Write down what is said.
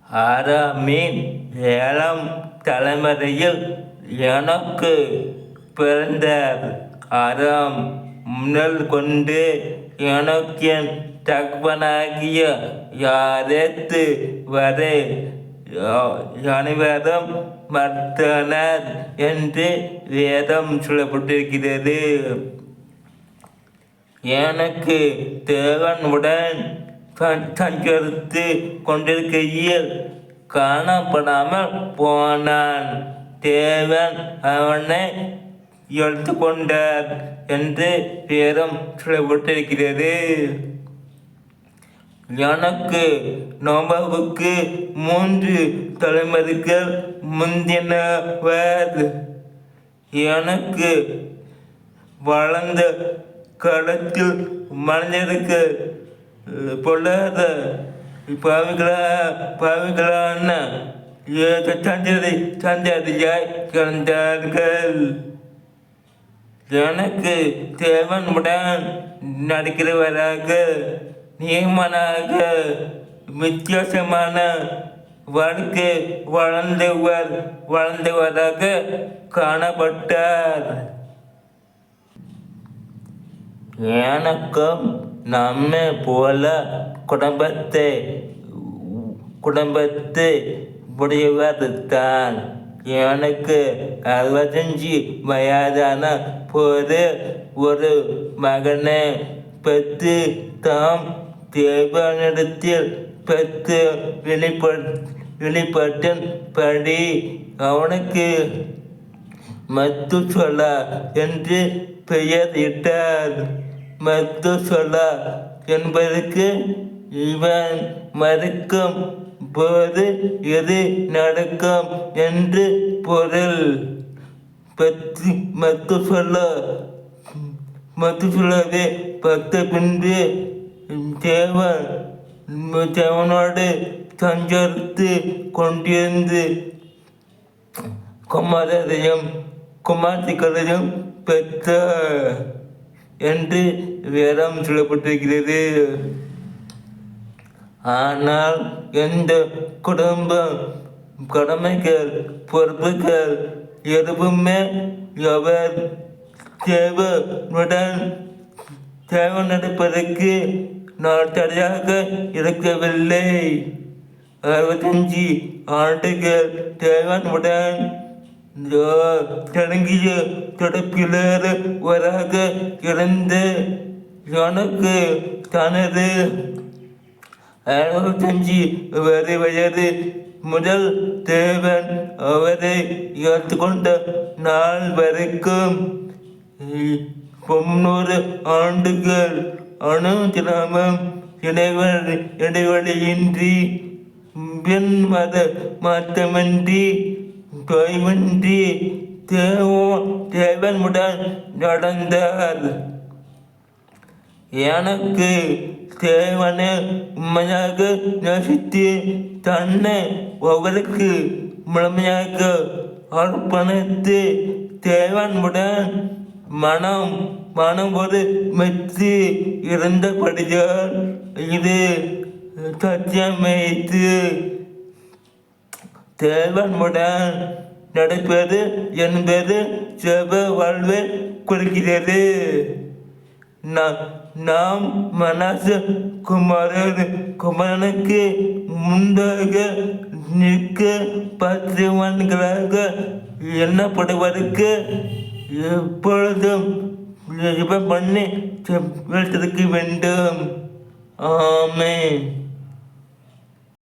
ஆதாமின் 7ஆம் தலைமுறையில் எனக்கு பிறந்தார். ஆதாம் முதல் கொண்டு ஏனோக்கின் தகப்பனாகிய யாரேத்து வரை அனைவரும் மர்த்தனர் என்று வேதம் சொல்லப்பட்டிருக்கிறது. எனக்கு தேவனுடன் சஞ்சரித்து கொண்டிருக்கையில் காணப்படாமல் போனான். தேவன் அவனை எடுத்து கொண்டார் என்று வேதம் சொல்லப்பட்டிருக்கிறது. எனக்கு நோவாவுக்கு 3 தலைமுறைகள் முந்தினவர். எனக்கு வளர்ந்த காலத்தில் மனிதருக்கு பொல்லாத பாவிகளான சந்ததியாய் கிடந்தார்கள். எனக்கு தேவனுடன் நடக்கிறவராக நியமனாக வித்தியாசமான வாழ்க்கை வாழ்ந்தவராக காணப்பட்டார். எனக்கும் நம்மை போல குடும்பத்தை உடையவர் தான். எனக்கு 65 வயதான போது ஒரு மகனை பெற்று தாம் தேவனிடத்தில் பெற்று வெளிப்பட்டபடி அவனுக்கு மத்துசலா என்று பெயர் இட்டார். மத்துசலா என்பதற்கு இவன் மறுக்கும் போது எது நடக்கும் என்று பொருள். மத்துசலாவை பத்த பின்பு தேவனோடு சஞ்சரித்து கொண்டிருந்து குமார்த்திகளையும் பெற்றார் என்று வேதம் சொல்லப்பட்டிருக்கிறது. ஆனால் எந்த குடும்பம் கடமைகள் பொறுப்புகள் எதுவுமே அவர் தேவனெடுப்பதற்கு நான் தடையாக இருக்கவில்லை. 65 ஆண்டுகள் தேவனுடன் தொடங்கிய தொடப்பிலராக இருந்த எனக்கு தனது 65 வயது முதல் தேவன் அவரை ஏற்றுக்கொண்ட நாள் வரைக்கும் 300 ஆண்டுகள் அனுதினமும் இடைவெளியின்றி மாற்றமின்றி தொய்வின்றி தேவனுடன் நடந்தார். எனக்கு தேவனை உண்மையாக நேசித்து தன்னை அவருக்கு முழுமையாக அர்ப்பணித்து தேவனுடன் மனம் ஒரு மெச்சு இருந்தபடியால் இது சத்தியமைத்து தேவனுடன் நடப்பது என்பது ஜெப வாழ்வை குறிக்கிறது. நாம் மனசு குமாரனுக்கு முன்பாக நிற்க பத்திரவான்களாக எண்ணப்படுவதற்கு எப்பொழுதும் ஜெபம் பண்ணி வைத்திருக்க வேண்டும். ஆமென்.